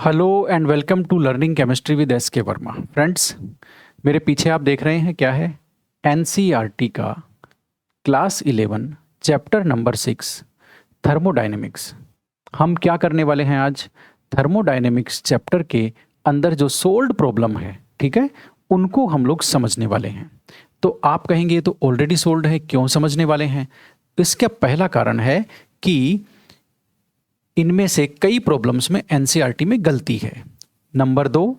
Hello and welcome to learning chemistry with S K Verma. Friends, मेरे पीछे आप देख रहे हैं क्या है? एनसीईआरटी का क्लास 11 चैप्टर नंबर 6 थर्मोडायनेमिक्स। हम क्या करने वाले हैं आज? थर्मोडायनेमिक्स चैप्टर के अंदर जो सोल्व्ड प्रॉब्लम है, ठीक है, उनको हम लोग समझने वाले हैं। तो आप कहेंगे ये तो ऑलरेडी सोल्व्ड है, क्यों समझने वाले हैं? इसका पहला कारण है कि इनमें से कई प्रॉब्लम्स में एनसीईआरटी में गलती है। नंबर 2,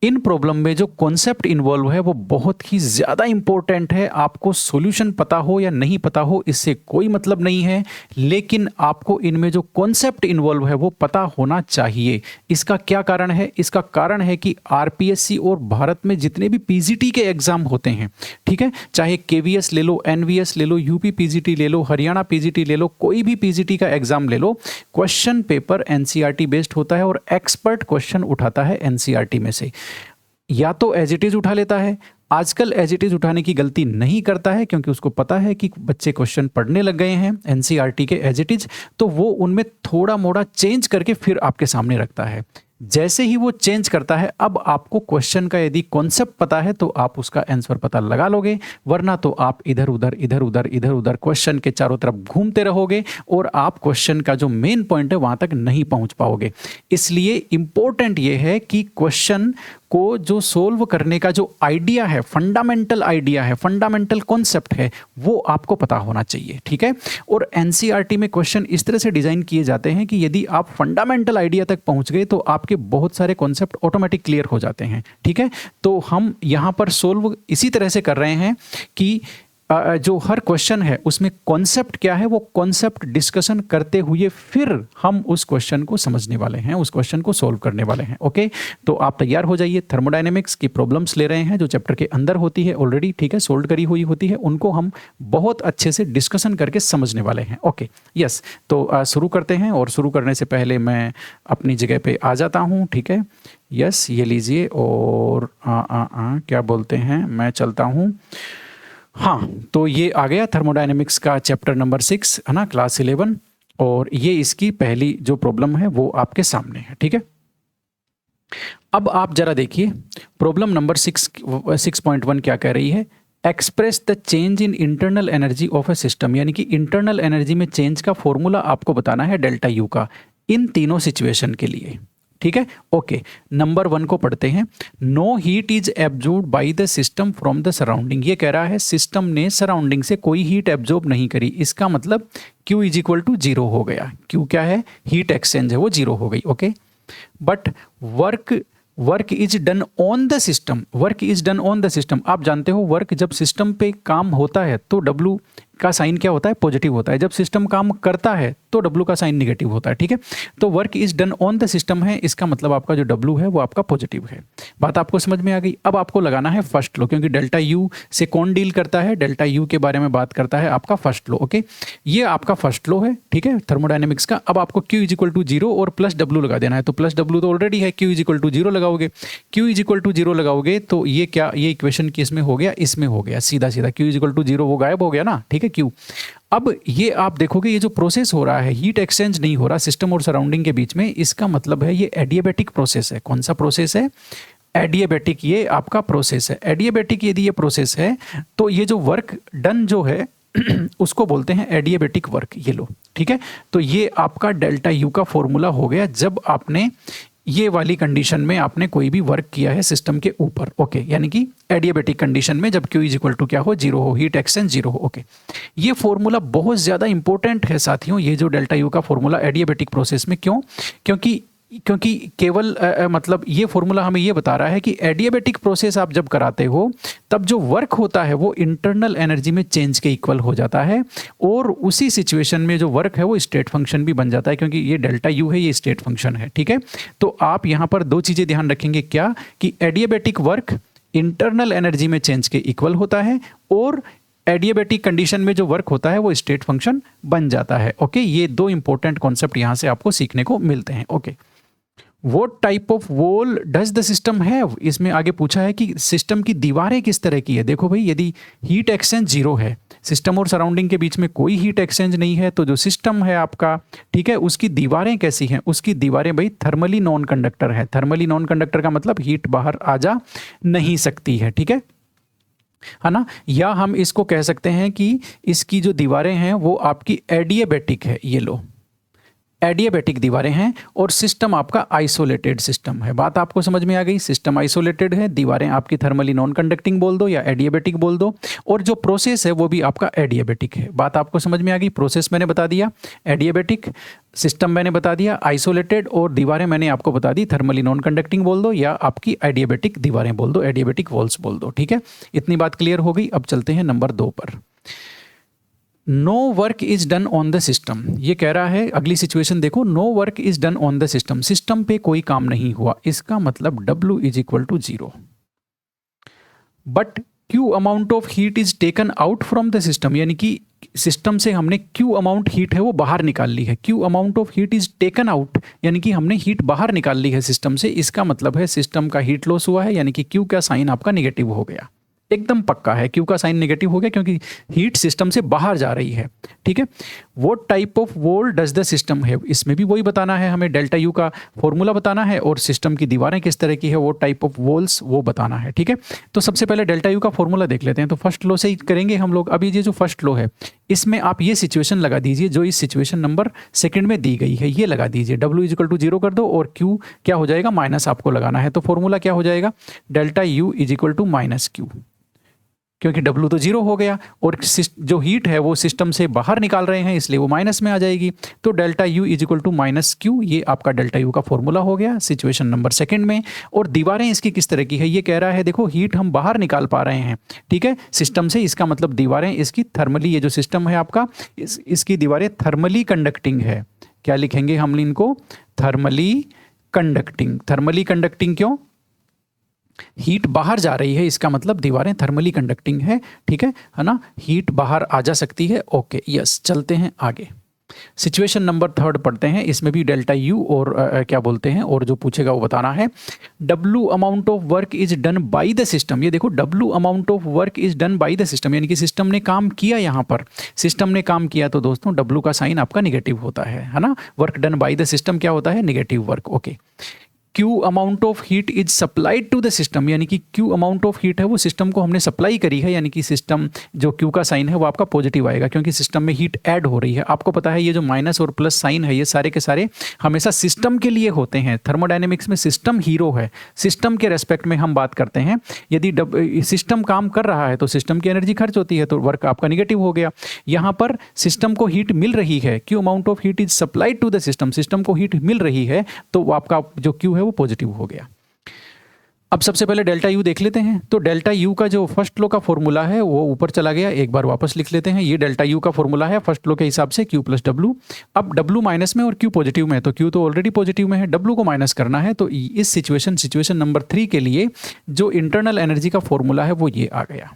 इन प्रॉब्लम में जो कॉन्सेप्ट इन्वॉल्व है वो बहुत ही ज़्यादा इंपॉर्टेंट है। आपको सॉल्यूशन पता हो या नहीं पता हो इससे कोई मतलब नहीं है, लेकिन आपको इनमें जो कॉन्सेप्ट इन्वॉल्व है वो पता होना चाहिए। इसका क्या कारण है? इसका कारण है कि आरपीएससी और भारत में जितने भी पीजीटी के एग्जाम होते हैं, ठीक है, चाहे केवीएस ले लो, एनवीएस ले लो, यूपी पीजीटी ले लो, हरियाणा पीजीटी ले लो, कोई भी पीजीटी का एग्जाम ले लो, क्वेश्चन पेपर एनसीईआरटी बेस्ड होता है और एक्सपर्ट क्वेश्चन उठाता है एनसीईआरटी में से। या तो एज इट इज उठा लेता है, आजकल एज इट इज उठाने की गलती नहीं करता है क्योंकि उसको पता है कि बच्चे क्वेश्चन पढ़ने लग गए हैं एनसीईआरटी के एज इट इज, तो वो उनमें थोड़ा मोड़ा चेंज करके फिर आपके सामने रखता है। जैसे ही वो चेंज करता है, अब आपको क्वेश्चन का यदि कॉन्सेप्ट पता है तो आप उसका आंसर पता लगा लोगे, वरना तो आप इधर उधर क्वेश्चन के चारों तरफ घूमते रहोगे और आप क्वेश्चन का जो मेन पॉइंट है वहां तक नहीं पहुंच पाओगे। इसलिए इंपॉर्टेंट ये है कि क्वेश्चन को जो सोल्व करने का जो आइडिया है, फंडामेंटल आइडिया है, फंडामेंटल कॉन्सेप्ट है, वो आपको पता होना चाहिए, ठीक है। और एनसीईआरटी में क्वेश्चन इस तरह से डिजाइन किए जाते हैं कि यदि आप फंडामेंटल आइडिया तक पहुंच गए तो आपके बहुत सारे कॉन्सेप्ट ऑटोमेटिक क्लियर हो जाते हैं, ठीक है। तो हम यहां पर सोल्व इसी तरह से कर रहे हैं कि जो हर क्वेश्चन है उसमें कॉन्सेप्ट क्या है वो कॉन्सेप्ट डिस्कशन करते हुए फिर हम उस क्वेश्चन को समझने वाले हैं, उस क्वेश्चन को सोल्व करने वाले हैं। ओके, तो आप तैयार हो जाइए। थर्मोडायनेमिक्स की प्रॉब्लम्स ले रहे हैं जो चैप्टर के अंदर होती है ऑलरेडी, ठीक है, सोल्व करी हुई होती है, उनको हम बहुत अच्छे से डिस्कशन करके समझने वाले हैं। ओके, यस, तो शुरू करते हैं। और शुरू करने से पहले मैं अपनी जगह पे आ जाता हूँ, ठीक है। यस, ये लीजिए और क्या बोलते हैं, मैं चलता हूँ। हाँ, तो ये आ गया थर्मोडायनेमिक्स का चैप्टर नंबर 6, है ना, क्लास 11, और ये इसकी पहली जो प्रॉब्लम है वो आपके सामने है, ठीक है। अब आप जरा देखिए प्रॉब्लम नंबर 6.1 क्या कह रही है? Express the change in internal energy of A system, यानी कि इंटरनल एनर्जी में चेंज का फॉर्मूला आपको बताना है डेल्टा यू का इन तीनों सिचुएशन के लिए, ठीक है। ओके, नंबर 1 को पढ़ते हैं। No heat is absorbed by the system from the surrounding. ये कह रहा है सिस्टम ने सराउंडिंग से कोई हीट एब्जॉर्ब नहीं करी, इसका मतलब Q इज इक्वल टू 0 हो गया। Q क्या है? हीट एक्सचेंज है, वो 0 हो गई। Okay, but work is done on the system, work is done on the system. आप जानते हो वर्क जब सिस्टम पे काम होता है तो W का साइन क्या होता है? पॉजिटिव होता है। जब सिस्टम काम करता है तो W का साइन निगेटिव होता है, ठीक है। तो work is done on the system है, इसका मतलब आपका जो W है वो आपका पॉजिटिव है। बात आपको समझ में आ गई? अब आपको लगाना है फर्स्ट लॉ, क्योंकि डेल्टा यू से कौन डील करता है? डेल्टा यू के बारे में बात करता है आपका फर्स्ट लॉ। ओके, ये आपका फर्स्ट लॉ है, ठीक है, थर्मोडायनेमिक्स का। अब आपको Q इज इक्वल टू 0 और प्लस W लगा देना है। तो प्लस W तो ऑलरेडी है, Q इज इक्वल टू 0 लगाओगे। Q इज इक्वल टू 0 लगाओगे तो ये क्या, ये इक्वेशन किस में हो गया? इसमें हो गया, सीधा सीधा Q इज इक्वल टू 0 वो गायब हो गया ना, ठीक है, Q। अब ये आप देखोगे ये जो प्रोसेस हो रहा है, हीट एक्सचेंज नहीं हो रहा सिस्टम और सराउंडिंग के बीच में, इसका मतलब है ये एडियाबैटिक प्रोसेस है। कौन सा प्रोसेस है? एडियाबैटिक, ये आपका प्रोसेस है। एडियाबैटिक यदि ये प्रोसेस है तो ये जो वर्क डन जो है उसको बोलते हैं एडियाबैटिक वर्क। ये लो, ठीक है। तो ये आपका डेल्टा यू का फॉर्मूला हो गया जब आपने ये वाली कंडीशन में आपने कोई भी वर्क किया है सिस्टम के ऊपर। ओके, यानी कि एडियाबैटिक कंडीशन में जब Q इज इक्वल टू क्या हो? 0 हो, हीट एक्सचेंज 0 हो। ओके, ये फॉर्मूला बहुत ज़्यादा इंपॉर्टेंट है साथियों, ये जो डेल्टा यू का फॉर्मूला एडियाबैटिक प्रोसेस में। क्यों? क्योंकि केवल मतलब ये फॉर्मूला हमें ये बता रहा है कि एडियाबैटिक प्रोसेस आप जब कराते हो तब जो वर्क होता है वो इंटरनल एनर्जी में चेंज के इक्वल हो जाता है, और उसी सिचुएशन में जो वर्क है वो स्टेट फंक्शन भी बन जाता है, क्योंकि ये डेल्टा यू है, ये स्टेट फंक्शन है, ठीक है। तो आप यहाँ पर दो चीज़ें ध्यान रखेंगे, क्या कि एडियाबैटिक वर्क इंटरनल एनर्जी में चेंज के इक्वल होता है और एडियाबैटिक कंडीशन में जो वर्क होता है वो स्टेट फंक्शन बन जाता है। ओके, ये दो इंपॉर्टेंट कॉन्सेप्ट यहाँ से आपको सीखने को मिलते हैं। Okay, what type of wall does the system have, इसमें आगे पूछा है कि सिस्टम की दीवारें किस तरह की है। देखो भाई, यदि हीट एक्सचेंज जीरो है, सिस्टम और सराउंडिंग के बीच में कोई हीट एक्सचेंज नहीं है, तो जो सिस्टम है आपका, ठीक है, उसकी दीवारें कैसी हैं? उसकी दीवारें भाई थर्मली नॉन कंडक्टर है। थर्मली नॉन कंडक्टर का मतलब हीट बाहर आ जा नहीं सकती है, ठीक है ना। या हम इसको कह सकते हैं कि इसकी जो दीवारें हैं वो आपकी एडियाबैटिक है। ये लो, एडियाबैटिक दीवारें हैं और सिस्टम आपका आइसोलेटेड सिस्टम है। बात आपको समझ में आ गई, सिस्टम आइसोलेटेड है, दीवारें आपकी थर्मली नॉन कंडक्टिंग बोल दो या एडियाबैटिक बोल दो, और जो प्रोसेस है वो भी आपका एडियाबैटिक है। बात आपको समझ में आ गई, प्रोसेस मैंने बता दिया एडियाबैटिक, सिस्टम मैंने बता दिया आइसोलेटेड, और दीवारें मैंने आपको बता दी थर्मली नॉन कंडक्टिंग बोल दो या आपकी एडियाबैटिक दीवारें बोल दो, एडियाबैटिक वॉल्स बोल दो, ठीक है। इतनी बात क्लियर हो गई। अब चलते हैं नंबर 2 पर। No work is done on the system, ये कह रहा है, अगली सिचुएशन देखो, no work is done on the system, system पे कोई काम नहीं हुआ, इसका मतलब W is equal to 0, but Q amount of heat is taken out from the system, यानी कि सिस्टम से हमने Q अमाउंट हीट है वो बाहर निकाल ली है। Q amount of heat is taken out, यानी कि हमने हीट बाहर निकाल ली है सिस्टम से, इसका मतलब है सिस्टम का हीट लॉस हुआ है, यानी कि Q का साइन आपका निगेटिव हो गया, एकदम पक्का है, Q का साइन नेगेटिव हो गया क्योंकि हीट सिस्टम से बाहर जा रही है, ठीक है। What type of wall does the system have, इसमें भी वही बताना है हमें, डेल्टा यू का फॉर्मूला बताना है और सिस्टम की दीवारें किस तरह की है, वो टाइप ऑफ वॉल्स वो बताना है, ठीक है। तो सबसे पहले डेल्टा यू का फॉर्मूला देख लेते हैं। तो फर्स्ट लॉ से ही करेंगे हम लोग। अभी ये जो फर्स्ट लॉ है इसमें आप ये सिचुएशन लगा दीजिए जो इस सिचुएशन नंबर सेकंड में दी गई है, ये लगा दीजिए, W इजिकल टू 0 कर दो और Q क्या हो जाएगा, माइनस आपको लगाना है। तो फॉर्मूला क्या हो जाएगा, delta U is equal to minus Q, क्योंकि W तो 0 हो गया और जो हीट है वो सिस्टम से बाहर निकाल रहे हैं इसलिए वो माइनस में आ जाएगी। तो delta U is equal to minus Q, ये आपका डेल्टा यू का फॉर्मूला हो गया सिचुएशन नंबर सेकंड में। और दीवारें इसकी किस तरह की है, ये कह रहा है देखो हीट हम बाहर निकाल पा रहे हैं, ठीक है, सिस्टम से, इसका मतलब दीवारें इसकी थर्मली, ये जो सिस्टम है आपका इसकी दीवारें थर्मली कंडक्टिंग है। क्या लिखेंगे हम इनको, थर्मली कंडक्टिंग। थर्मली कंडक्टिंग क्यों, हीट बाहर जा रही है, इसका मतलब दीवारें थर्मली कंडक्टिंग है, ठीक है ना, हीट बाहर आ जा सकती है। ओके यस, चलते हैं आगे। सिचुएशन नंबर 3 पढ़ते हैं, इसमें भी डेल्टा यू और क्या बोलते हैं और जो पूछेगा वो बताना है। W amount of work is done by the system, ये देखो W amount of work is done by the system, यानी कि सिस्टम ने काम किया, यहाँ पर सिस्टम ने काम किया, तो दोस्तों W का साइन आपका निगेटिव होता है ना। Work done by the system क्या होता है, negative work. Okay, Q amount of heat is supplied to the system, यानी कि Q अमाउंट ऑफ हीट है वो सिस्टम को हमने सप्लाई करी है, यानी कि सिस्टम जो Q का साइन है वो आपका पॉजिटिव आएगा क्योंकि सिस्टम में हीट ऐड हो रही है। आपको पता है ये जो माइनस और प्लस साइन है ये सारे के सारे हमेशा सिस्टम के लिए होते हैं। थर्मोडायनेमिक्स में सिस्टम हीरो है, सिस्टम के रेस्पेक्ट में हम बात करते हैं। यदि सिस्टम काम कर रहा है तो सिस्टम की एनर्जी खर्च होती है, तो वर्क आपका निगेटिव हो गया। यहाँ पर सिस्टम को हीट मिल रही है, Q amount of heat is supplied to the system, system को हीट मिल रही है, तो आपका जो Q है वो पॉजिटिव हो गया। अब सबसे पहले डेल्टा यू देख लेते हैं। तो डेल्टा यू का जो फर्स्ट लॉ का फॉर्मूला है वो ऊपर चला गया, एक बार वापस लिख लेते हैं। ये डेल्टा यू का फॉर्मूला है फर्स्ट लॉ के हिसाब से, Q प्लस W। अब W माइनस में और Q पॉजिटिव में है, तो Q तो ऑलरेडी पॉजिटिव में है, W को माइनस करना है। तो इस सिचुएशन नंबर 3 के लिए जो इंटरनल एनर्जी का फॉर्मूला है वो ये आ गया।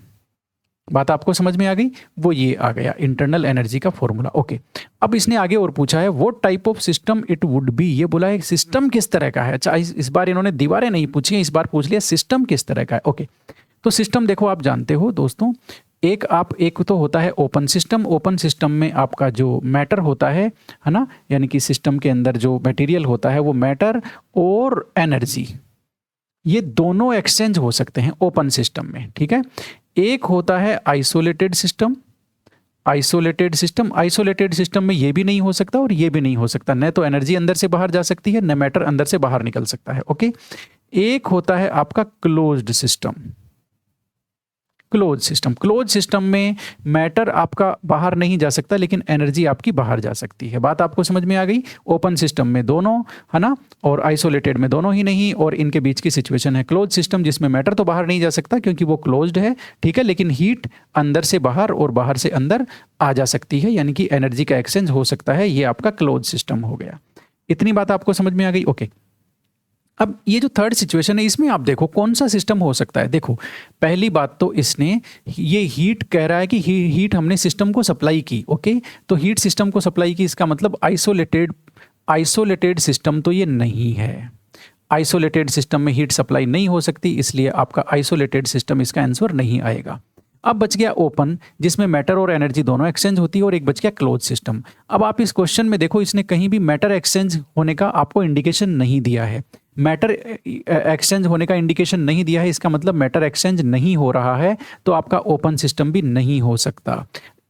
बात आपको समझ में आ गई, वो ये आ गया इंटरनल एनर्जी का फॉर्मूला। ओके, अब इसने आगे और पूछा है what type of system it would be, ये बोला है सिस्टम किस तरह का है। अच्छा, इस बार इन्होंने दीवारें नहीं पूछी हैं, इस बार पूछ लिया सिस्टम किस तरह का है। ओके, तो सिस्टम देखो आप जानते हो दोस्तों, एक तो होता है ओपन सिस्टम। ओपन सिस्टम में आपका जो मैटर होता है ना, यानी कि सिस्टम के अंदर जो मटेरियल होता है वो मैटर और एनर्जी, ये दोनों एक्सचेंज हो सकते हैं ओपन सिस्टम में, ठीक है। एक होता है आइसोलेटेड सिस्टम। आइसोलेटेड सिस्टम में ये भी नहीं हो सकता और ये भी नहीं हो सकता, न तो एनर्जी अंदर से बाहर जा सकती है न मैटर अंदर से बाहर निकल सकता है। ओके, एक होता है आपका क्लोज्ड सिस्टम। क्लोज सिस्टम में मैटर आपका बाहर नहीं जा सकता लेकिन एनर्जी आपकी बाहर जा सकती है। बात आपको समझ में आ गई। ओपन सिस्टम में दोनों है ना, और आइसोलेटेड में दोनों ही नहीं, और इनके बीच की सिचुएशन है क्लोज सिस्टम, जिसमें मैटर तो बाहर नहीं जा सकता क्योंकि वो क्लोज्ड है, ठीक है, लेकिन हीट अंदर से बाहर और बाहर से अंदर आ जा सकती है, यानी कि एनर्जी का एक्सचेंज हो सकता है। ये आपका क्लोज सिस्टम हो गया। इतनी बात आपको समझ में आ गई। ओके, अब ये जो थर्ड सिचुएशन है इसमें आप देखो कौन सा सिस्टम हो सकता है। देखो पहली बात तो इसने ये हीट कह रहा है कि हीट हमने सिस्टम को सप्लाई की। ओके, तो हीट सिस्टम को सप्लाई की, इसका मतलब आइसोलेटेड सिस्टम तो ये नहीं है। आइसोलेटेड सिस्टम में हीट सप्लाई नहीं हो सकती, इसलिए आपका आइसोलेटेड सिस्टम इसका आंसर नहीं आएगा। अब बच गया ओपन, जिसमें मैटर और एनर्जी दोनों एक्सचेंज होती है, और एक बच गया क्लोज सिस्टम। अब आप इस क्वेश्चन में देखो, इसने कहीं भी मैटर एक्सचेंज होने का आपको इंडिकेशन नहीं दिया है। मैटर एक्सचेंज होने का इंडिकेशन नहीं दिया है, इसका मतलब मैटर एक्सचेंज नहीं हो रहा है, तो आपका ओपन सिस्टम भी नहीं हो सकता।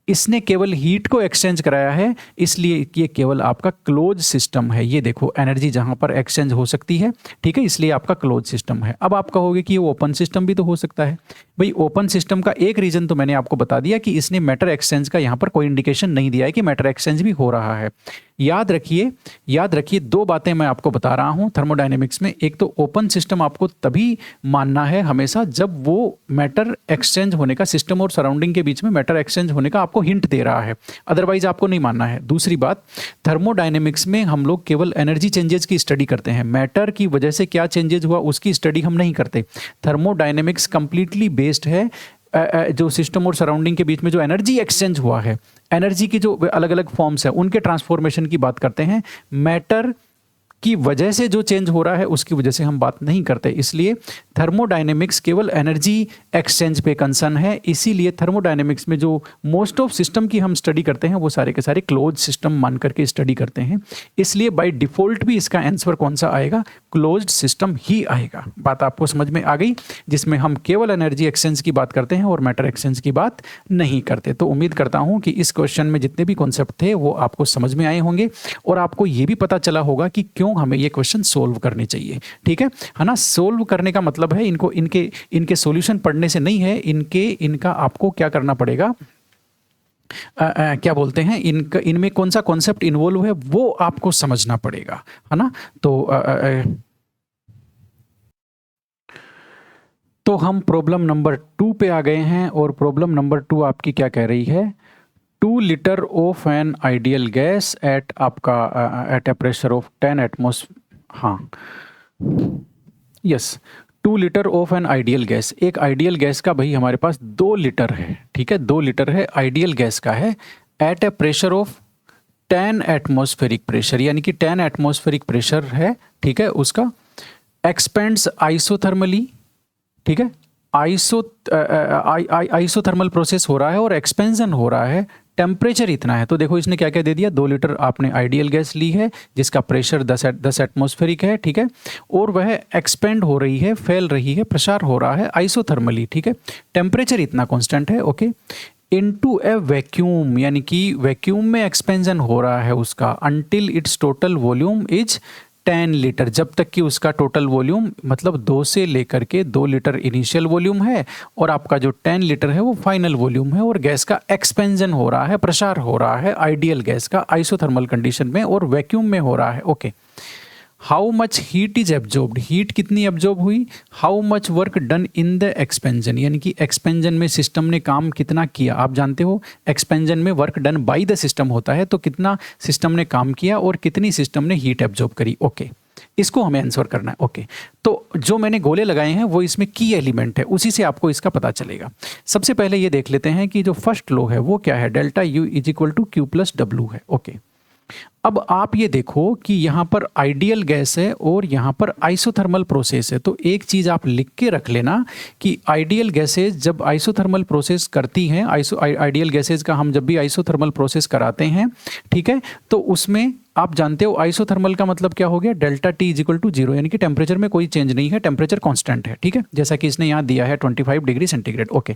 इसने केवल हीट को एक्सचेंज कराया है, इसलिए ये केवल आपका क्लोज सिस्टम है। ये देखो एनर्जी जहां पर एक्सचेंज हो सकती है, ठीक है, इसलिए आपका क्लोज सिस्टम है। अब आप कहोगे कि ये ओपन सिस्टम भी तो हो सकता है। भाई ओपन सिस्टम का एक रीजन तो मैंने आपको बता दिया कि इसने मैटर एक्सचेंज का यहाँ पर कोई इंडिकेशन नहीं दिया है कि मैटर एक्सचेंज भी हो रहा है। याद रखिए दो बातें मैं आपको बता रहा हूं थर्मोडायनेमिक्स में। एक तो ओपन सिस्टम आपको तभी मानना है हमेशा जब वो मैटर एक्सचेंज होने का, सिस्टम और सराउंडिंग के बीच में मैटर एक्सचेंज होने का आपको हिंट दे रहा है, अदरवाइज आपको नहीं मानना है। दूसरी बात, थर्मोडायनेमिक्स में हम लोग केवल एनर्जी चेंजेस की स्टडी करते हैं, मैटर की वजह से क्या चेंजेस हुआ उसकी स्टडी हम नहीं करते। थर्मोडायनेमिक्स कंप्लीटली बेस्ड है जो सिस्टम और सराउंडिंग के बीच में जो एनर्जी एक्सचेंज हुआ है, एनर्जी की जो अलग अलग फॉर्म्स है उनके ट्रांसफॉर्मेशन की बात करते हैं। मैटर की वजह से जो चेंज हो रहा है उसकी वजह से हम बात नहीं करते। इसलिए थर्मोडायनेमिक्स केवल एनर्जी एक्सचेंज पे कंसर्न है। इसीलिए थर्मोडायनेमिक्स में जो मोस्ट ऑफ सिस्टम की हम स्टडी करते हैं वो सारे के सारे क्लोज सिस्टम मान करके स्टडी करते हैं। इसलिए बाय डिफॉल्ट भी इसका आंसर कौन सा आएगा, क्लोज्ड सिस्टम ही आएगा। बात आपको समझ में आ गई, जिसमें हम केवल एनर्जी एक्सचेंज की बात करते हैं और मैटर एक्सचेंज की बात नहीं करते। तो उम्मीद करता हूं कि इस क्वेश्चन में जितने भी कॉन्सेप्ट थे वो आपको समझ में आए होंगे और आपको ये भी पता चला होगा कि क्यों हमें ये क्वेश्चन सोल्व करने चाहिए। ठीक है ना। सोल्व करने का मतलब है इनको इनके सॉल्यूशन पढ़ने से नहीं है, इनका आपको क्या करना पड़ेगा, क्या बोलते हैं, इनमें कौन सा कॉन्सेप्ट इन्वॉल्व है वो आपको समझना पड़ेगा, है ना। तो हम प्रॉब्लम नंबर 2 पे आ गए हैं और प्रॉब्लम नंबर 2 आपकी क्या कह रही है, 2 litre of an ideal gas at आपका at a pressure of 10 atmosphere, हाँ yes, 2 litre of an ideal gas. एक आइडियल गैस का भाई हमारे पास 2 लीटर है, ठीक है, 2 लीटर है, आइडियल गैस का है, at a pressure of 10 atmospheric pressure, यानी कि 10 एटमॉस्फेरिक प्रेशर है, ठीक है, उसका एक्सपेंड्स आइसोथर्मली, ठीक है, आइसोथर्मल प्रोसेस हो रहा है और एक्सपेंशन हो रहा है, टेम्परेचर इतना है। तो देखो इसने क्या क्या दे दिया, 2 लीटर आपने आइडियल गैस ली है जिसका प्रेशर 10 एटमॉस्फेरिक है, ठीक है, और वह एक्सपेंड हो रही है, फैल रही है, प्रसार हो रहा है आइसोथर्मली, ठीक है, टेम्परेचर इतना कांस्टेंट है, ओके, इनटू ए वैक्यूम, यानी कि वैक्यूम में एक्सपेंशन हो रहा है उसका, until it's total volume is 10 litre, जब तक कि उसका टोटल वॉल्यूम मतलब 2 से लेकर के 2 लीटर इनिशियल वॉल्यूम है और आपका जो 10 लीटर है वो फाइनल वॉल्यूम है, और गैस का एक्सपेंशन हो रहा है, प्रसार हो रहा है आइडियल गैस का आइसोथर्मल कंडीशन में और वैक्यूम में हो रहा है, okay. How much heat is absorbed, heat कितनी एब्जॉर्ब हुई, how much work done in the expansion, यानी कि एक्सपेंशन में सिस्टम ने काम कितना किया। आप जानते हो एक्सपेंशन में work done by the system होता है, तो कितना सिस्टम ने काम किया और कितनी सिस्टम ने हीट एब्जॉर्ब करी, ओके, इसको हमें आंसर करना है, ओके। तो जो मैंने गोले लगाए हैं वो इसमें की एलिमेंट है, उसी से आपको इसका पता चलेगा। सबसे पहले ये देख लेते हैं कि जो फर्स्ट लॉ है वो क्या है, delta U is equal to Q plus W है, ओके। अब आप ये देखो कि यहाँ पर आइडियल गैस है और यहाँ पर आइसोथर्मल प्रोसेस है, तो एक चीज़ आप लिख के रख लेना कि आइडियल गैसेज जब आइसोथर्मल प्रोसेस करती हैं, आइडियल गैसेज का हम जब भी आइसोथर्मल प्रोसेस कराते हैं, ठीक है, तो उसमें आप जानते हो आइसोथर्मल का मतलब क्या हो गया, delta T is equal to 0, यानी कि टेम्परेचर में कोई चेंज नहीं है, टेम्परेचर कांस्टेंट है, ठीक है, जैसा कि इसने यहाँ दिया है 25 डिग्री सेंटीग्रेड, ओके।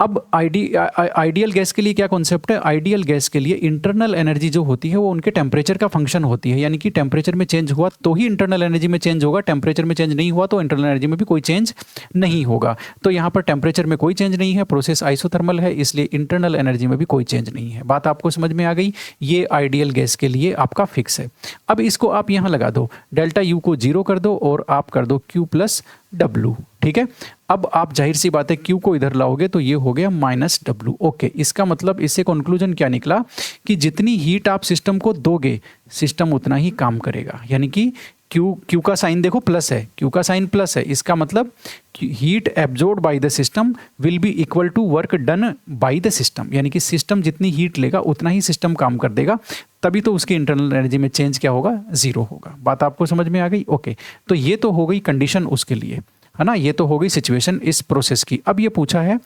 अब आइडियल गैस के लिए क्या कॉन्सेप्ट है, आइडियल गैस के लिए इंटरनल एनर्जी जो होती है वो उनके टेम्परेचर का फंक्शन होती है, यानी कि टेम्परेचर में चेंज हुआ तो ही इंटरनल एनर्जी में चेंज होगा, टेम्परेचर में चेंज नहीं हुआ तो इंटरनल एनर्जी में भी कोई चेंज नहीं होगा। तो यहाँ पर टेम्परेचर में कोई चेंज नहीं है, प्रोसेस आइसोथर्मल है, इसलिए इंटरनल एनर्जी में भी कोई चेंज नहीं है। बात आपको समझ में आ गई, ये आइडियल गैस के लिए आपका फिक्स है। अब इसको आप यहाँ लगा दो, डेल्टा यू को 0 कर दो और आप कर दो क्यू प्लस डब्लू, ठीक है। अब आप जाहिर सी बात है क्यू को इधर लाओगे तो ये हो गया माइनस डब्लू, ओके। इसका मतलब इससे कंक्लूजन क्या निकला कि जितनी हीट आप सिस्टम को दोगे सिस्टम उतना ही काम करेगा, यानी कि क्यू का साइन देखो प्लस है, क्यू का साइन प्लस है, इसका मतलब heat absorb by the system will be equal to work done by the system, यानी कि सिस्टम जितनी हीट लेगा उतना ही सिस्टम काम कर देगा, तभी तो उसकी इंटरनल एनर्जी में चेंज क्या होगा, जीरो होगा। बात आपको समझ में आ गई? ओके, तो ये तो हो गई कंडीशन उसके लिए, है ना, ये तो हो गई सिचुएशन इस प्रोसेस की। अब ये पूछा है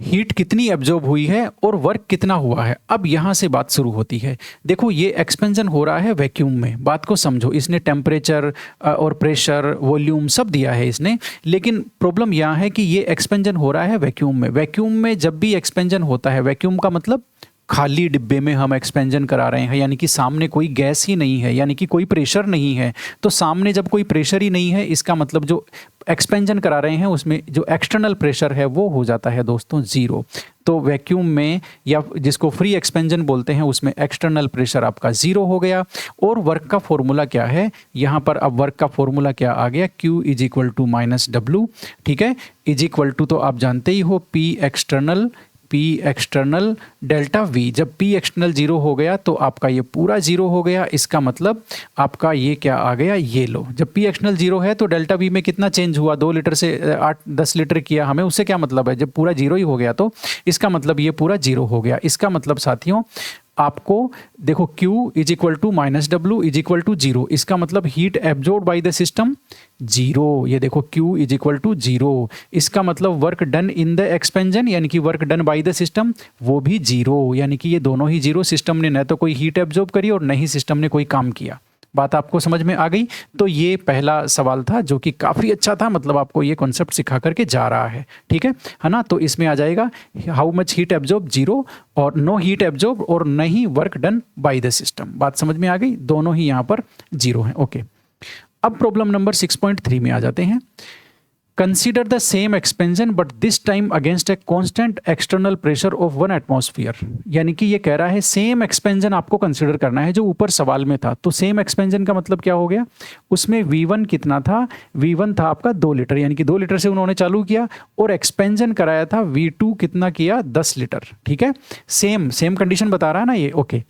हीट कितनी एब्जॉर्ब हुई है और वर्क कितना हुआ है। अब यहाँ से बात शुरू होती है। देखो ये एक्सपेंशन हो रहा है वैक्यूम में, बात को समझो, इसने टेम्परेचर और प्रेशर वॉल्यूम सब दिया है इसने, लेकिन प्रॉब्लम यहाँ है कि ये एक्सपेंशन हो रहा है वैक्यूम में। वैक्यूम में जब भी एक्सपेंशन होता है, वैक्यूम का मतलब खाली डिब्बे में हम एक्सपेंशन करा रहे हैं, यानी कि सामने कोई गैस ही नहीं है, यानी कि कोई प्रेशर नहीं है। तो सामने जब कोई प्रेशर ही नहीं है, इसका मतलब जो एक्सपेंशन करा रहे हैं उसमें जो एक्सटर्नल प्रेशर है वो हो जाता है दोस्तों जीरो। तो वैक्यूम में, या जिसको फ्री एक्सपेंशन बोलते हैं, उसमें एक्सटर्नल प्रेशर आपका जीरो हो गया। और वर्क का फॉर्मूला क्या है यहाँ पर? अब वर्क का फॉर्मूला क्या आ गया? Q is equal to minus W, ठीक है, इज इक्वल टू, तो आप जानते ही हो, P एक्सटर्नल डेल्टा V। जब P एक्सटर्नल जीरो हो गया तो आपका ये पूरा जीरो हो गया, इसका मतलब आपका ये क्या आ गया, ये लो। जब P एक्सटर्नल जीरो है तो डेल्टा V में कितना चेंज हुआ, 2 लीटर से 8-10 लीटर किया हमें, उससे क्या मतलब है, जब पूरा जीरो ही हो गया तो इसका मतलब ये पूरा जीरो हो गया। इसका मतलब साथियों आपको देखो Q is equal to minus W is equal to zero, इसका मतलब heat absorb by the system zero. ये देखो Q is equal to zero, इसका मतलब work done in the expansion, यानी कि work done by the system वो भी जीरो, यानी कि ये दोनों ही जीरो। सिस्टम ने न तो कोई हीट एब्जॉर्ब करी और न ही सिस्टम ने कोई काम किया। बात आपको समझ में आ गई? तो ये पहला सवाल था जो कि काफ़ी अच्छा था, मतलब आपको ये कॉन्सेप्ट सिखा करके जा रहा है, ठीक है ना। तो इसमें आ जाएगा how much heat absorb zero, और नो हीट एब्जॉर्ब और नहीं work done by the system. बात समझ में आ गई? दोनों ही यहाँ पर जीरो हैं। ओके, अब प्रॉब्लम नंबर 6.3 में आ जाते हैं। Consider the same expansion but this time against a constant external pressure of 1 atmosphere. यानी कि ये कह रहा है सेम एक्सपेंशन आपको कंसीडर करना है जो ऊपर सवाल में था। तो सेम एक्सपेंशन का मतलब क्या हो गया, उसमें V1 कितना था, V1 था आपका 2 लीटर, यानी कि 2 लीटर से उन्होंने चालू किया, और एक्सपेंशन कराया था V2 कितना किया, 10 लीटर, ठीक है। सेम कंडीशन बता रहा है ना ये, ओके।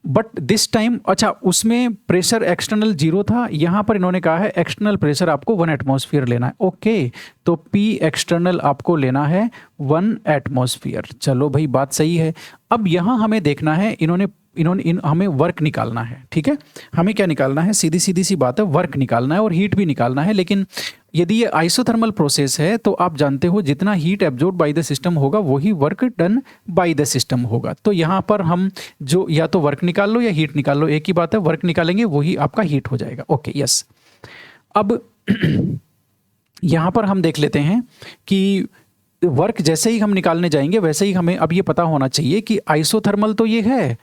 बट दिस टाइम, अच्छा उसमें प्रेशर एक्सटर्नल जीरो था, यहाँ पर इन्होंने कहा है एक्सटर्नल प्रेशर आपको 1 एटमॉस्फेयर लेना है, ओके। तो P एक्सटर्नल आपको लेना है 1 एटमॉस्फेयर। चलो भाई बात सही है। अब यहाँ हमें देखना है, हमें वर्क निकालना है, ठीक है। हमें क्या निकालना है, सीधी सी बात है, वर्क निकालना है और हीट भी निकालना है। लेकिन यदि ये आइसोथर्मल प्रोसेस है तो आप जानते हो जितना heat absorb by the system होगा वही work done by the system होगा। तो यहाँ पर हम जो या तो वर्क निकाल लो या हीट निकाल लो, एक ही बात है, वर्क निकालेंगे वही आपका हीट हो जाएगा, ओके यस। अब यहाँ पर हम देख लेते हैं कि वर्क जैसे ही हम निकालने जाएंगे वैसे ही हमें अब ये पता होना चाहिए कि आइसोथर्मल तो ये है,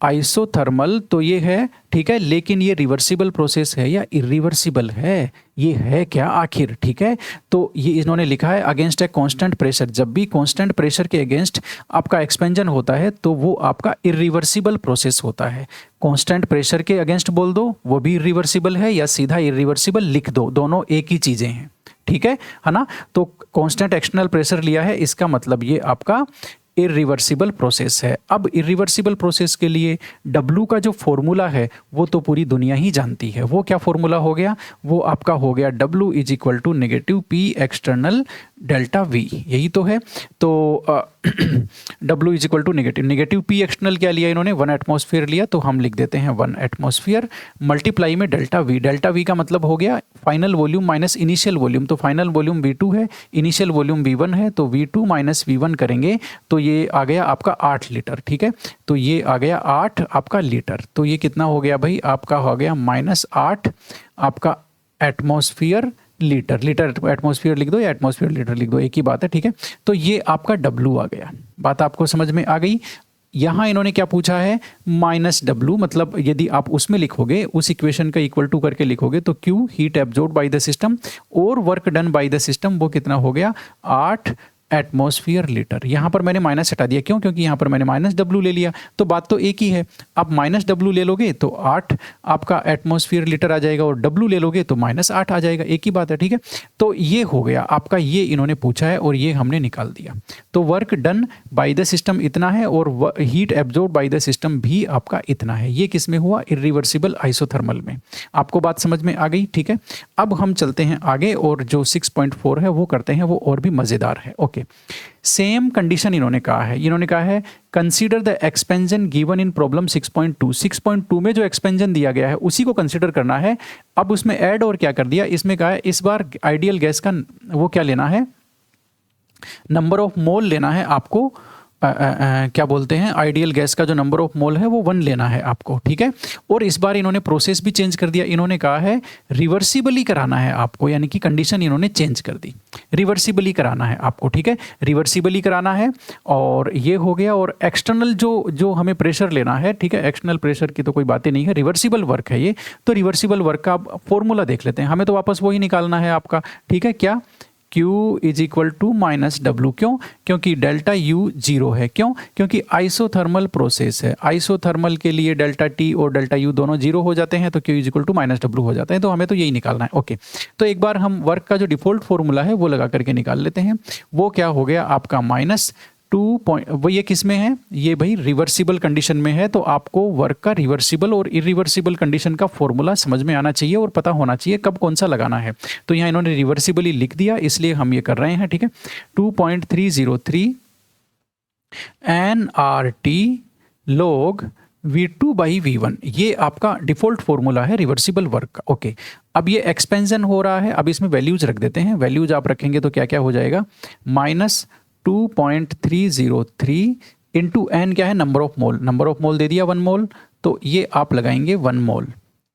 आइसोथर्मल तो ये है, ठीक है, लेकिन ये रिवर्सिबल प्रोसेस है या इरिवर्सिबल है, ये है क्या आखिर, ठीक है। तो ये इन्होंने लिखा है अगेंस्ट ए कांस्टेंट प्रेशर। जब भी कांस्टेंट प्रेशर के अगेंस्ट आपका एक्सपेंशन होता है तो वो आपका इरिवर्सिबल प्रोसेस होता है। कांस्टेंट प्रेशर के अगेंस्ट बोल दो वो भी इरिवर्सिबल है, या सीधा इरिवर्सिबल लिख दो, दोनों एक ही चीज़ें हैं, ठीक है ना। तो कांस्टेंट एक्सटर्नल प्रेशर लिया है, इसका मतलब ये आपका इरिवर्सिबल प्रोसेस है। अब इरिवर्सिबल प्रोसेस के लिए W का जो फॉर्मूला है वो तो पूरी दुनिया ही जानती है। वो क्या फॉर्मूला हो गया, वो आपका हो गया W is equal to negative P external delta V, यही तो है। तो W is equal to negative P external क्या लिया इन्होंने, 1 एटमॉस्फेयर लिया, तो हम लिख देते हैं 1 एटमॉस्फेयर मल्टीप्लाई में डेल्टा V का मतलब हो गया final volume minus initial volume. तो फाइनल वॉल्यूम V2 है, इनिशियल वॉल्यूम V1 है, तो V2 माइनस V1 करेंगे तो ये आ गया आपका 8 लीटर, ठीक है। तो ये आ गया 8 आपका लीटर, तो ये कितना हो गया भाई आपका हो गया -8 आपका एटमॉस्फेयर लीटर। एटमॉस्फेयर लिख दो या एटमॉस्फेयर लीटर लिख दो, एक ही बात है, ठीक है। तो ये आपका W आ गया। बात आपको समझ में आ गई। यहाँ इन्होंने क्या पूछा है, -W, मतलब यदि आप उसमें लिखोगे, उस इक्वेशन का इक्वल टू करके लिखोगे तो Q heat absorb by the system और work done by the system वो कितना हो गया 8 एटमॉस्फेयर लीटर। यहाँ पर मैंने माइनस हटा दिया, क्यों? क्योंकि यहाँ पर मैंने माइनस डब्ल्यू ले लिया, तो बात तो एक ही है। अब माइनस डब्ल्यू ले लोगे तो 8 आपका एटमॉस्फेयर लीटर आ जाएगा, और डब्ल्यू ले लोगे तो -8 आ जाएगा, एक ही बात है, ठीक है। तो ये हो गया आपका, ये इन्होंने पूछा है और ये हमने निकाल दिया। तो work done by the system इतना है, और heat absorb by the system भी आपका इतना है। ये किस में हुआ? इरिवर्सिबल आइसोथर्मल में। आपको बात समझ में आ गई, ठीक है। अब हम चलते हैं आगे, और जो 6.4 है वो करते हैं, वो और भी मज़ेदार है। ओके, सेम कंडीशन इन्होंने कहा है consider the expansion given in problem 6.2। 6.2 में जो एक्सपेंशन दिया गया है उसी को कंसीडर करना है। अब उसमें ऐड और क्या कर दिया, इसमें कहा है इस बार आइडियल गैस का वो क्या लेना है, नंबर ऑफ मोल लेना है आपको। क्या बोलते हैं, आइडियल गैस का जो नंबर ऑफ मोल है वो 1 लेना है आपको, ठीक है। और इस बार इन्होंने प्रोसेस भी चेंज कर दिया, इन्होंने कहा है रिवर्सिबली कराना है आपको, यानी कि कंडीशन इन्होंने चेंज कर दी, रिवर्सिबली कराना है आपको, ठीक है। रिवर्सिबली कराना है, और ये हो गया। और एक्सटर्नल जो हमें प्रेशर लेना है, ठीक है, एक्सटर्नल प्रेशर की तो कोई बात ही नहीं है, रिवर्सिबल वर्क है ये। तो रिवर्सिबल वर्क का फॉर्मूला देख लेते हैं, हमें तो वापस वही निकालना है आपका, ठीक है। क्या? Q is equal to minus W. क्यों? क्योंकि डेल्टा U 0 है। क्यों? क्योंकि आइसोथर्मल प्रोसेस है, आइसोथर्मल के लिए डेल्टा T और डेल्टा U दोनों 0 हो जाते हैं, तो Q is equal to minus W हो जाता है। तो हमें तो यही निकालना है। ओके, तो एक बार हम वर्क का जो डिफॉल्ट फॉर्मूला है वो लगा करके निकाल लेते हैं। वो क्या हो गया आपका, -2 वो ये किस में है, ये भाई रिवर्सिबल कंडीशन में है। तो आपको वर्क का रिवर्सिबल और इरिवर्सिबल कंडीशन का फॉर्मूला समझ में आना चाहिए और पता होना चाहिए कब कौन सा लगाना है। तो यहाँ इन्होंने रिवर्सिबली लिख दिया, इसलिए हम ये कर रहे हैं, ठीक है। 2.303 nRT log V2 by V1, ये आपका डिफॉल्ट फॉर्मूला है रिवर्सिबल वर्क का। ओके, अब ये एक्सपेंशन हो रहा है, अब इसमें वैल्यूज रख देते हैं। वैल्यूज आप रखेंगे तो क्या क्या हो जाएगा, -2.303 इंटू एन क्या है, number of mole. Number of mole दे दिया 1 मोल, तो ये आप लगाएंगे 1 मोल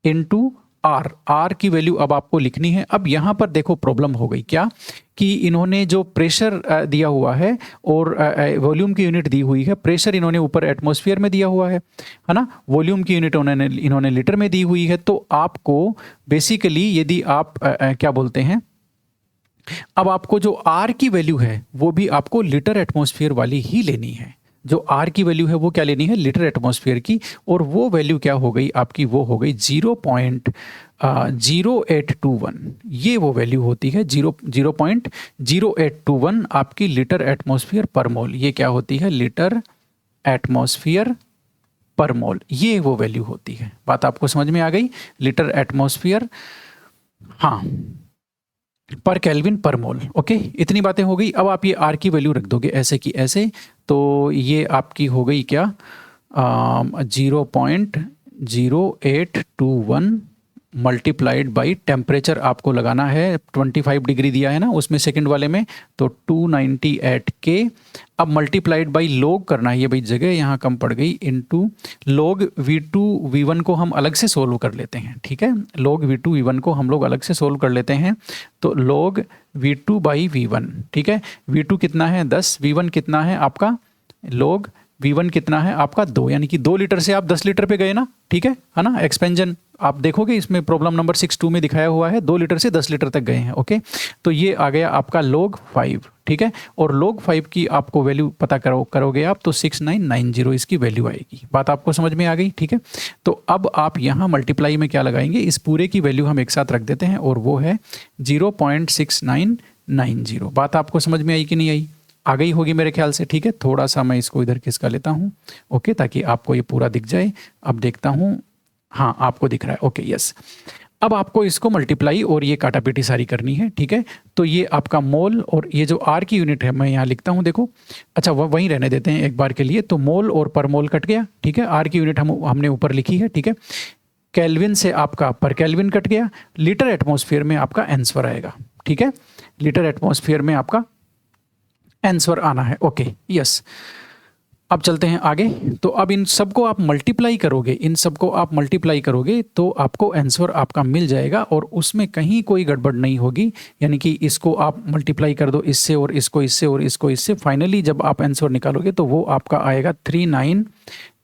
इंटू आर की वैल्यू अब आपको लिखनी है। अब यहाँ पर देखो प्रॉब्लम हो गई क्या, कि इन्होंने जो प्रेशर दिया हुआ है और वॉल्यूम की यूनिट दी हुई है, प्रेशर इन्होंने ऊपर एटमॉस्फेयर में दिया हुआ है ना, वॉल्यूम की यूनिट इन्होंने लीटर में दी हुई है। तो आपको बेसिकली यदि आप क्या बोलते हैं, अब आपको जो आर की वैल्यू है वो भी आपको लीटर एटमॉस्फेयर वाली ही लेनी है। जो आर की वैल्यू है वो क्या लेनी है, लीटर एटमॉस्फेयर की। और वो वैल्यू क्या हो गई आपकी, वो हो गई 0.0821। ये वो वैल्यू होती है 0.0821 आपकी लीटर एटमॉस्फेयर पर मोल। ये क्या होती है, लीटर एटमॉस्फेयर पर मोल, ये वो वैल्यू होती है। बात आपको समझ में आ गई, लीटर एटमॉस्फेयर, हाँ, पर केल्विन पर मोल। ओके, इतनी बातें हो गई। अब आप ये आर की वैल्यू रख दोगे ऐसे की ऐसे, तो ये आपकी हो गई क्या, 0.0821 मल्टीप्लाइड बाई टेम्परेचर आपको लगाना है 25 डिग्री दिया है ना उसमें सेकंड वाले में, तो 298 के। अब मल्टीप्लाइड बाई लोग करना है, ये भाई जगह यहाँ कम पड़ गई, इनटू लोग V2 V1 को हम अलग से सोल्व कर लेते हैं, ठीक है। लोग V2 V1 को हम लोग अलग से सोल्व कर लेते हैं, तो लोग V2 बाई V1, ठीक है। V2 कितना है 10, V1 कितना है आपका, लोग V1 कितना है आपका 2, यानी कि 2 लीटर से आप 10 लीटर पे गए ना, ठीक है ना। एक्सपेंशन आप देखोगे इसमें प्रॉब्लम नंबर 6.2 में दिखाया हुआ है, 2 लीटर से 10 लीटर तक गए हैं। ओके, तो ये आ गया आपका log 5, ठीक है। और log 5 की आपको वैल्यू पता करोगे आप तो 6990 इसकी वैल्यू आएगी। बात आपको समझ में आ गई, ठीक है। तो अब आप यहाँ मल्टीप्लाई में क्या लगाएंगे, इस पूरे की वैल्यू हम एक साथ रख देते हैं, और वो है 0.6990। बात आपको समझ में आई कि नहीं आई, आ गई होगी मेरे ख्याल से, ठीक है। थोड़ा सा मैं इसको इधर खिसका लेता हूँ, ओके, ताकि आपको ये पूरा दिख जाए। अब देखता हूँ, हाँ आपको दिख रहा है, ओके, यस। अब आपको इसको मल्टीप्लाई और ये काटापीटी सारी करनी है, ठीक है। तो ये आपका मोल और ये जो आर की यूनिट है मैं यहाँ लिखता हूँ, देखो, अच्छा वहीं रहने देते हैं एक बार के लिए। तो मोल और पर मोल कट गया, ठीक है। आर की यूनिट हमने ऊपर लिखी है, ठीक है। केल्विन से आपका पर केल्विन कट गया, लीटर एटमॉस्फेयर में आपका आंसर आएगा, ठीक है। लीटर एटमॉस्फेयर में आपका आंसर आना है, ओके, यस। अब चलते हैं आगे। तो अब इन सबको आप मल्टीप्लाई करोगे, इन सबको आप मल्टीप्लाई करोगे तो आपको आंसर आपका मिल जाएगा, और उसमें कहीं कोई गड़बड़ नहीं होगी। यानी कि इसको आप मल्टीप्लाई कर दो इससे और इसको इससे और इसको इससे, फाइनली जब आप आंसर निकालोगे तो वो आपका आएगा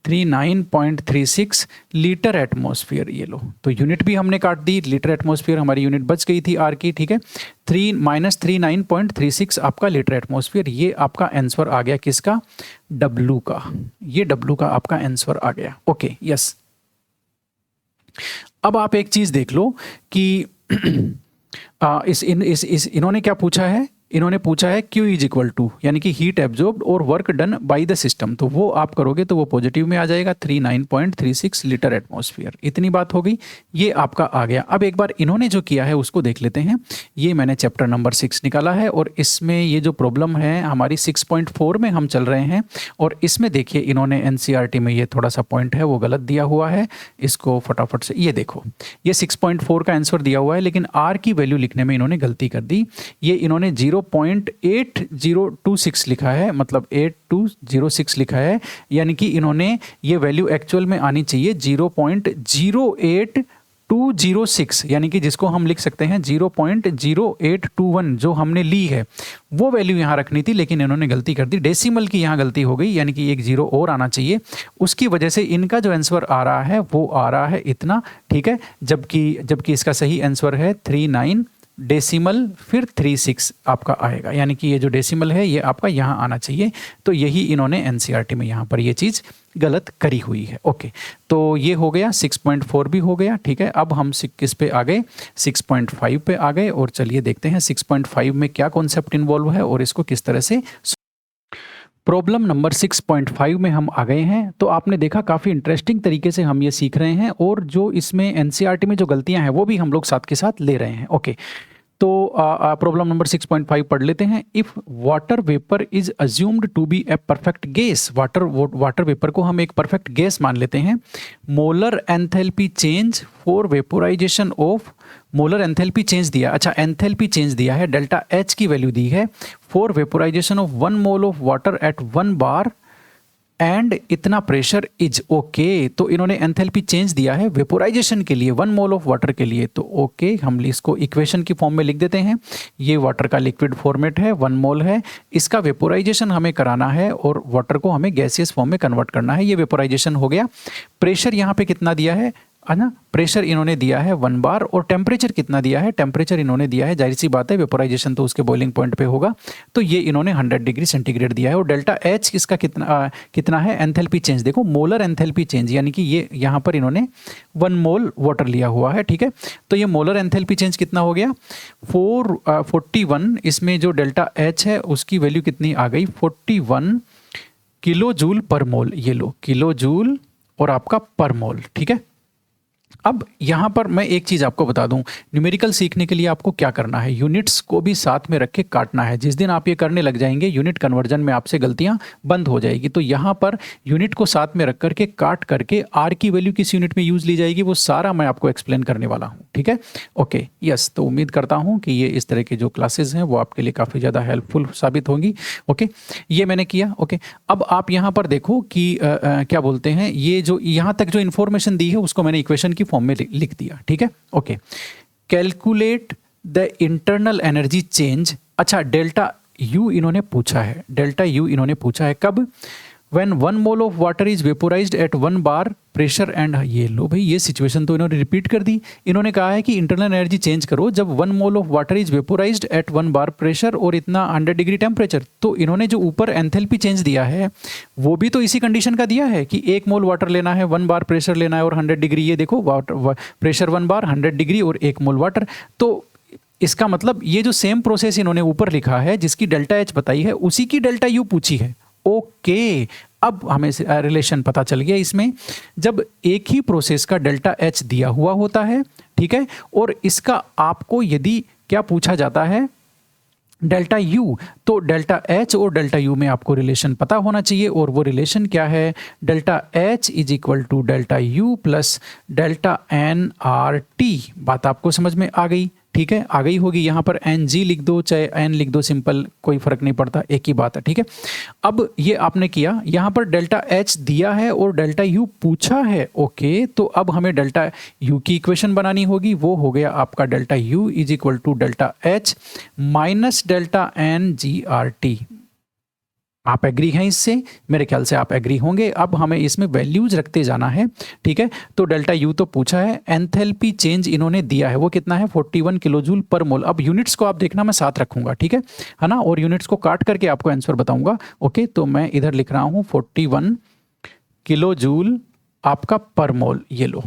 39.36 लीटर एटमॉस्फेयर। ये लो, तो यूनिट भी हमने काट दी, लीटर एटमॉस्फेयर हमारी यूनिट बच गई थी आर की, ठीक है। 39.36 आपका लीटर एटमॉस्फेयर, ये आपका आंसर आ गया किसका, डब्लू का। ये डब्लू का आपका आंसर आ गया। Okay, yes. अब आप एक चीज देख लो कि इन्होंने क्या पूछा है, इन्होंने पूछा है Q इज इक्वल टू, यानी कि हीट एब्जॉर्ब्ड और work done by the system, तो वो आप करोगे तो वो पॉजिटिव में आ जाएगा 39.36 लीटर एटमॉस्फेयर। इतनी बात हो गई, ये आपका आ गया। अब एक बार इन्होंने जो किया है उसको देख लेते हैं। ये मैंने चैप्टर नंबर 6 निकाला है और इसमें ये जो प्रॉब्लम है हमारी 6.4 में हम चल रहे हैं, और इसमें देखिए इन्होंने NCERT में ये थोड़ा सा पॉइंट है वो गलत दिया हुआ है। इसको फटाफट से ये देखो, ये 6.4 का आंसर दिया हुआ है, लेकिन R की वैल्यू लिखने में इन्होंने गलती कर दी। ये इन्होंने 0.8026 लिखा है, मतलब 8206 लिखा है, यानी कि इन्होंने ये वैल्यू एक्चुअल में आनी चाहिए 0.08206, यानी कि जिसको हम लिख सकते हैं 0.0821, जो हमने ली है वो वैल्यू यहाँ रखनी थी, लेकिन इन्होंने गलती कर दी, डेसिमल की यहाँ गलती हो गई, यानी कि एक जीरो और आना चाहिए। उसकी वजह से इनका जो आंसर आ रहा है वो आ रहा है इतना, ठीक है, जबकि इसका सही आंसर है 39 डेसिमल फिर 36 आपका आएगा, यानी कि ये जो डेसिमल है ये आपका यहाँ आना चाहिए। तो यही इन्होंने NCERT में यहाँ पर ये चीज़ गलत करी हुई है। ओके, तो ये हो गया, 6.4 भी हो गया, ठीक है। अब हम किस पे आ गए, 6.5 पे आ गए, और चलिए देखते हैं 6.5 में क्या कॉन्सेप्ट इन्वॉल्व है और इसको किस तरह से। प्रॉब्लम नंबर 6.5 में हम आ गए हैं। तो आपने देखा काफ़ी इंटरेस्टिंग तरीके से हम ये सीख रहे हैं, और जो इसमें NCERT में जो गलतियां हैं वो भी हम लोग साथ के साथ ले रहे हैं। ओके, तो प्रॉब्लम नंबर 6.5 पढ़ लेते हैं। If water vapour is assumed to be a perfect gas, water vapour को हम एक परफेक्ट गैस मान लेते हैं। Molar enthalpy change for vaporisation of, molar enthalpy change दिया, अच्छा एंथैल्पी चेंज दिया है, डेल्टा H की वैल्यू दी है for vaporisation of 1 mole of water at 1 bar and इतना प्रेशर इज। ओके, तो इन्होंने एंथैल्पी चेंज दिया है वेपोराइजेशन के लिए 1 मोल ऑफ वाटर के लिए, तो ओके हम इसको इक्वेशन की फॉर्म में लिख देते हैं। ये वाटर का लिक्विड फॉर्मेट है, 1 मोल है, इसका वेपोराइजेशन हमें कराना है और वाटर को हमें गैसियस फॉर्म में कन्वर्ट करना है। ये वेपोराइजेशन हो गया। प्रेशर यहाँ पे कितना दिया है ना, प्रेशर इन्होंने दिया है 1 बार, और टेम्परेचर कितना दिया है, टेम्परेचर इन्होंने दिया है, जाहिर सी बात है वेपोराइजेशन तो उसके बॉइलिंग पॉइंट पे होगा, तो ये इन्होंने 100 डिग्री सेंटीग्रेड दिया है। और डेल्टा H इसका कितना है, एंथैल्पी चेंज देखो, मोलर एंथैल्पी चेंज, यानी कि ये यहाँ पर इन्होंने 1 मोल वाटर लिया हुआ है, ठीक है। तो ये मोलर एंथैल्पी चेंज कितना हो गया 41, इसमें जो डेल्टा H है उसकी वैल्यू कितनी आ गई 41 किलो जूल पर मोल। ये लो, किलो जूल और आपका पर मोल, ठीक है। अब यहाँ पर मैं एक चीज़ आपको बता दूं, न्यूमेरिकल सीखने के लिए आपको क्या करना है, यूनिट्स को भी साथ में रख के काटना है। जिस दिन आप ये करने लग जाएंगे यूनिट कन्वर्जन में आपसे गलतियाँ बंद हो जाएगी। तो यहाँ पर यूनिट को साथ में रख करके काट करके R की वैल्यू किस यूनिट में यूज़ ली जाएगी वो सारा मैं आपको एक्सप्लेन करने वाला हूँ, ठीक है। ओके, यस, तो उम्मीद करता हूँ कि ये इस तरह के जो क्लासेज हैं वो आपके लिए काफ़ी ज़्यादा हेल्पफुल साबित होंगी। ओके, ये मैंने किया। ओके, अब आप यहाँ पर देखो कि क्या बोलते हैं, ये जो यहाँ तक जो इन्फॉर्मेशन दी है उसको मैंने इक्वेशन की फॉर्म में लिख दिया, ठीक है। Okay, calculate the internal energy change. अच्छा, डेल्टा U इन्होंने पूछा है, डेल्टा U इन्होंने पूछा है कब, when 1 mole of water is vaporized at 1 bar pressure and, ये लो भाई, ये सिचुएशन तो इन्होंने रिपीट कर दी। इन्होंने कहा है कि इंटरनल एनर्जी चेंज करो जब 1 mole of water is vaporized at 1 bar pressure और इतना 100 डिग्री टेम्परेचर। तो इन्होंने जो ऊपर एंथैल्पी चेंज दिया है वो भी तो इसी कंडीशन का दिया है कि 1 मोल वाटर लेना है, 1 बार प्रेशर लेना है और 100 डिग्री। ये देखो, वाटर प्रेशर 1 बार 100 डिग्री और 1 मोल वाटर। तो इसका मतलब ये जो सेम प्रोसेस इन्होंने ऊपर लिखा है जिसकी डेल्टा H बताई है उसी की डेल्टा U पूछी है। ओके, अब हमें रिलेशन पता चल गया इसमें, जब एक ही प्रोसेस का डेल्टा H दिया हुआ होता है, ठीक है, और इसका आपको यदि क्या पूछा जाता है डेल्टा U, तो डेल्टा H और डेल्टा U में आपको रिलेशन पता होना चाहिए, और वो रिलेशन क्या है, delta H is equal to delta U plus delta nRT। बात आपको समझ में आ गई, ठीक है, आ गई होगी। यहाँ पर Ng लिख दो चाहे N लिख दो, सिंपल, कोई फर्क नहीं पड़ता, एक ही बात है, ठीक है। अब ये आपने किया, यहाँ पर डेल्टा H दिया है और डेल्टा U पूछा है। ओके, तो अब हमें डेल्टा U की इक्वेशन बनानी होगी, वो हो गया आपका delta U is equal to delta H minus delta NGRT। आप एग्री हैं इससे? मेरे ख्याल से आप एग्री होंगे। अब हमें इसमें वैल्यूज रखते जाना है, ठीक है। तो डेल्टा यू तो पूछा है, एंथैल्पी चेंज इन्होंने दिया है, वो कितना है 41 किलो जूल पर मोल। अब यूनिट्स को आप देखना मैं साथ रखूंगा, ठीक है ना, और यूनिट्स को काट करके आपको आंसर बताऊंगा। ओके, तो मैं इधर लिख रहा हूँ 41 किलो जूल आपका पर मोल, ये लो,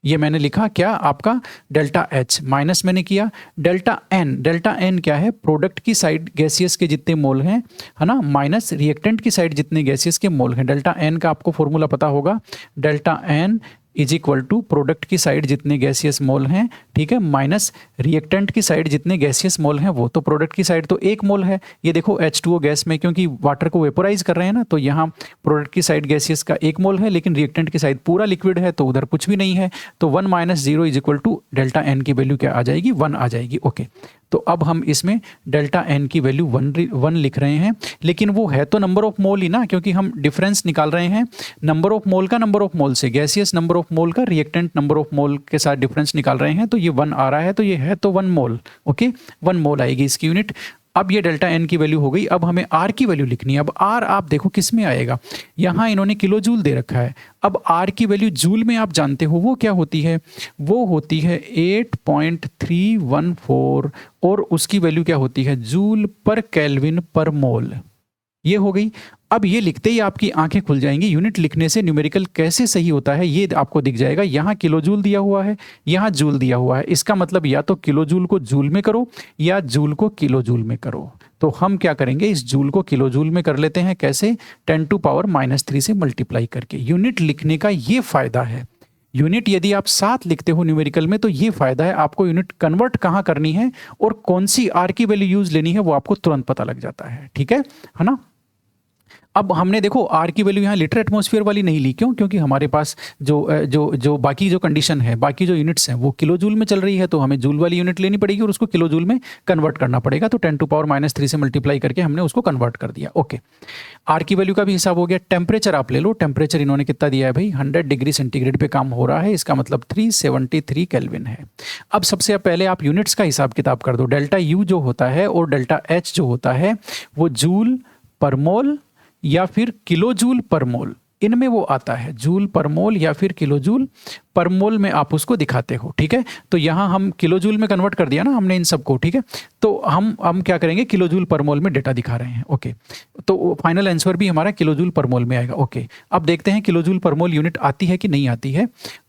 ये मैंने लिखा क्या आपका डेल्टा एच, माइनस मैंने किया डेल्टा एन। डेल्टा एन क्या है? प्रोडक्ट की साइड गैसियस के जितने मोल हैं, है ना, माइनस रिएक्टेंट की साइड जितने गैसियस के मोल हैं। डेल्टा एन का आपको फॉर्मूला पता होगा, delta N is equal to product की साइड जितने गैसियस मोल हैं, ठीक है, माइनस रिएक्टेंट की साइड जितने गैसियस मोल हैं वो। तो प्रोडक्ट की साइड तो एक मोल है, ये देखो H2O गैस में, क्योंकि वाटर को वेपोराइज कर रहे हैं ना, तो यहाँ प्रोडक्ट की साइड गैसियस का एक मोल है, लेकिन रिएक्टेंट की साइड पूरा लिक्विड है, तो उधर कुछ भी नहीं है। तो 1 minus 0 is equal to delta N की वैल्यू क्या आ जाएगी? 1 आ जाएगी। ओके, तो अब हम इसमें डेल्टा एन की वैल्यू 1 लिख रहे हैं, लेकिन वो है तो नंबर ऑफ मोल ही ना, क्योंकि हम डिफरेंस निकाल रहे हैं नंबर ऑफ मोल का नंबर ऑफ मोल से, गैसियस नंबर ऑफ मोल का रिएक्टेंट नंबर ऑफ मोल के साथ डिफरेंस निकाल रहे हैं। तो ये 1 आ रहा है, तो ये है तो 1 मोल। ओके, 1 मोल आएगी इसकी यूनिट। अब ये डेल्टा एन की वैल्यू हो गई। अब हमें आर की वैल्यू लिखनी है। अब आर आप देखो किस में आएगा, यहाँ इन्होंने किलो जूल दे रखा है। अब आर की वैल्यू जूल में आप जानते हो वो क्या होती है? वो होती है 8.314, और उसकी वैल्यू क्या होती है? जूल पर केल्विन पर मोल। ये हो गई। अब ये लिखते ही आपकी आंखें खुल जाएंगी। यूनिट लिखने से न्यूमेरिकल कैसे सही होता है ये आपको दिख जाएगा। यहाँ किलो जूल दिया हुआ है, यहाँ जूल दिया हुआ है। इसका मतलब या तो किलो जूल को जूल में करो या जूल को किलो जूल में करो। तो हम क्या करेंगे, इस जूल को किलो जूल में कर लेते हैं। कैसे? 10⁻³ से मल्टीप्लाई करके। यूनिट लिखने का ये फायदा है। यूनिट यदि आप साथ लिखते हो न्यूमेरिकल में तो ये फायदा है, आपको यूनिट कन्वर्ट कहाँ करनी है और कौन सी आर की वैल्यू यूज लेनी है वो आपको तुरंत पता लग जाता है। ठीक है ना। अब हमने देखो आर की वैल्यू यहाँ लीटर एटमॉस्फेयर वाली नहीं ली। क्यों? क्योंकि हमारे पास जो बाकी जो कंडीशन है, बाकी जो यूनिट्स हैं वो किलो जूल में चल रही है, तो हमें जूल वाली यूनिट लेनी पड़ेगी और उसको किलो जूल में कन्वर्ट करना पड़ेगा। तो 10⁻³ से मल्टीप्लाई करके हमने उसको कन्वर्ट कर दिया। ओके, आर की वैल्यू का भी हिसाब हो गया। टेम्परेचर आप ले लो। टेम्परेचर इन्होंने कितना दिया है भाई? 100 डिग्री सेंटीग्रेड पे काम हो रहा है, इसका मतलब 373 केल्विन है। अब सबसे पहले आप यूनिट्स का हिसाब किताब कर दो। डेल्टा यू जो होता है और डेल्टा एच जो होता है वो जूल पर मोल या फिर किलो जूल पर मोल, इनमें वो आता है। जूल पर मोल या फिर किलो जूल पर मोल में आप उसको दिखाते हो। ठीक है, तो यहाँ हम किलो जूल में कन्वर्ट कर दिया ना हमने इन सबको। ठीक है, तो हम क्या करेंगे, किलो जूल पर मोल में डेटा दिखा रहे हैं। ओके, तो फाइनल आंसर भी हमारा किलो जूल पर मोल में आएगा। ओके, अब देखते हैं किलो जूल पर मोल यूनिट आती है कि नहीं आती है।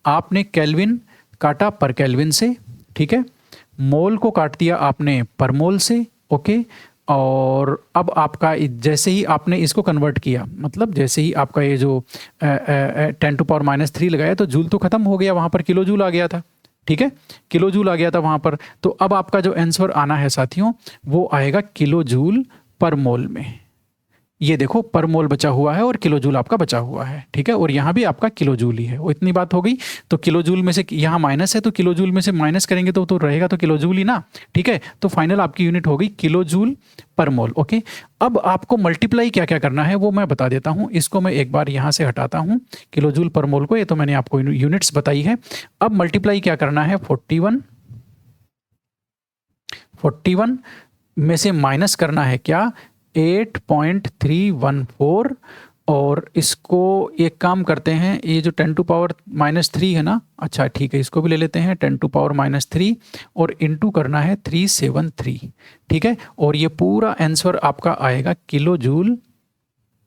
आपने केल्विन काटा पर केल्विन से, ठीक है, मोल को काट दिया आपने पर मोल से। ओके, और अब आपका जैसे ही आपने इसको कन्वर्ट किया, मतलब जैसे ही आपका ये जो 10⁻³ लगाया तो जूल तो खत्म हो गया, वहाँ पर किलो जूल आ गया था। ठीक है, किलो जूल आ गया था वहाँ पर। तो अब आपका जो आंसर आना है साथियों वो आएगा किलो जूल पर मोल में। ये देखो पर मोल बचा हुआ है और किलो जूल आपका बचा हुआ है। ठीक है, और यहाँ भी आपका किलो जूल ही है। वो इतनी बात हो गई। तो किलो जूल में से यहाँ माइनस है तो किलो जूल में से माइनस करेंगे तो रहेगा तो किलो जूल ही ना। ठीक है, तो फाइनल आपकी यूनिट हो गई किलो जूल पर मोल। ओके, अब आपको मल्टीप्लाई क्या क्या करना है वो मैं बता देता हूँ। इसको मैं एक बार यहाँ से हटाता हूँ किलो जूल पर मोल को, ये तो मैंने आपको यूनिट्स बताई है। अब मल्टीप्लाई क्या करना है, 41 में से माइनस करना है क्या, 8.314, और इसको एक काम करते हैं, ये जो 10⁻³ है ना, अच्छा ठीक है, इसको भी ले लेते हैं 10⁻³ और इनटू करना है 373। ठीक है, और ये पूरा आंसर आपका आएगा किलो जूल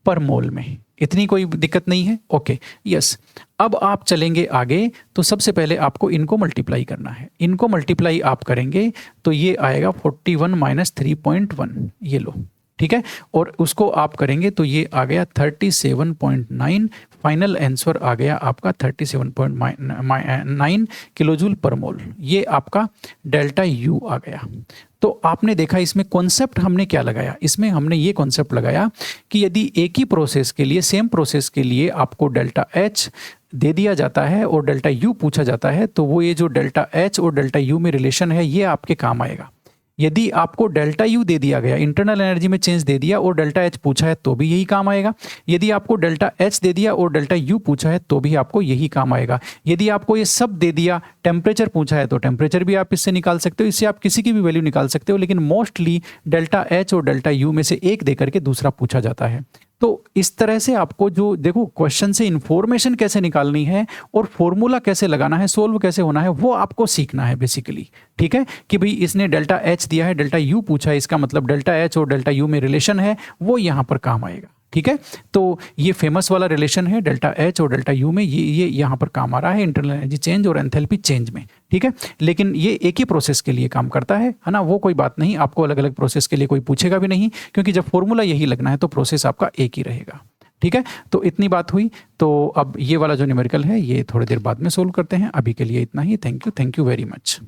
पर मोल में। इतनी कोई दिक्कत नहीं है। Okay, yes. अब आप चलेंगे आगे, तो सबसे पहले आपको इनको मल्टीप्लाई करना है। इनको मल्टीप्लाई आप करेंगे तो ये आएगा 41 - 3.1, ये लो। ठीक है, और उसको आप करेंगे तो ये आ गया 37.9। फाइनल आंसर आ गया आपका 37.9 किलो जूल पर मोल। ये आपका डेल्टा यू आ गया। तो आपने देखा इसमें कॉन्सेप्ट हमने क्या लगाया, इसमें हमने ये कॉन्सेप्ट लगाया कि यदि एक ही प्रोसेस के लिए, सेम प्रोसेस के लिए आपको डेल्टा एच दे दिया जाता है और डेल्टा यू पूछा जाता है, तो वो ये जो डेल्टा एच और डेल्टा यू में रिलेशन है ये आपके काम आएगा। यदि आपको डेल्टा यू दे दिया गया, इंटरनल एनर्जी में चेंज दे दिया और डेल्टा एच पूछा है तो भी यही काम आएगा। यदि आपको डेल्टा एच दे दिया और डेल्टा यू पूछा है तो भी आपको यही काम आएगा। यदि आपको ये सब दे दिया, टेम्परेचर पूछा है तो टेम्परेचर भी आप इससे निकाल सकते हो, इससे आप किसी की भी वैल्यू निकाल सकते हो, लेकिन मोस्टली डेल्टा एच और डेल्टा यू में से एक दे करके दूसरा पूछा जाता है। तो इस तरह से आपको जो देखो क्वेश्चन से इंफॉर्मेशन कैसे निकालनी है और फॉर्मूला कैसे लगाना है, सोल्व कैसे होना है, वो आपको सीखना है बेसिकली। ठीक है कि भाई इसने डेल्टा एच दिया है, डेल्टा यू पूछा है, इसका मतलब डेल्टा एच और डेल्टा यू में रिलेशन है, वो यहाँ पर काम आएगा। ठीक है, तो ये फेमस वाला रिलेशन है डेल्टा एच और डेल्टा यू में, ये यहाँ पर काम आ रहा है इंटरनल एनर्जी चेंज और एंथैल्पी चेंज में। ठीक है, लेकिन ये एक ही प्रोसेस के लिए काम करता है ना, वो कोई बात नहीं, आपको अलग अलग प्रोसेस के लिए कोई पूछेगा भी नहीं, क्योंकि जब फॉर्मूला यही लगना है तो प्रोसेस आपका एक ही रहेगा। ठीक है, तो इतनी बात हुई। तो अब ये वाला जो न्यूमेरिकल है ये थोड़ी देर बाद में सोल्व करते हैं, अभी के लिए इतना ही। Thank you very much.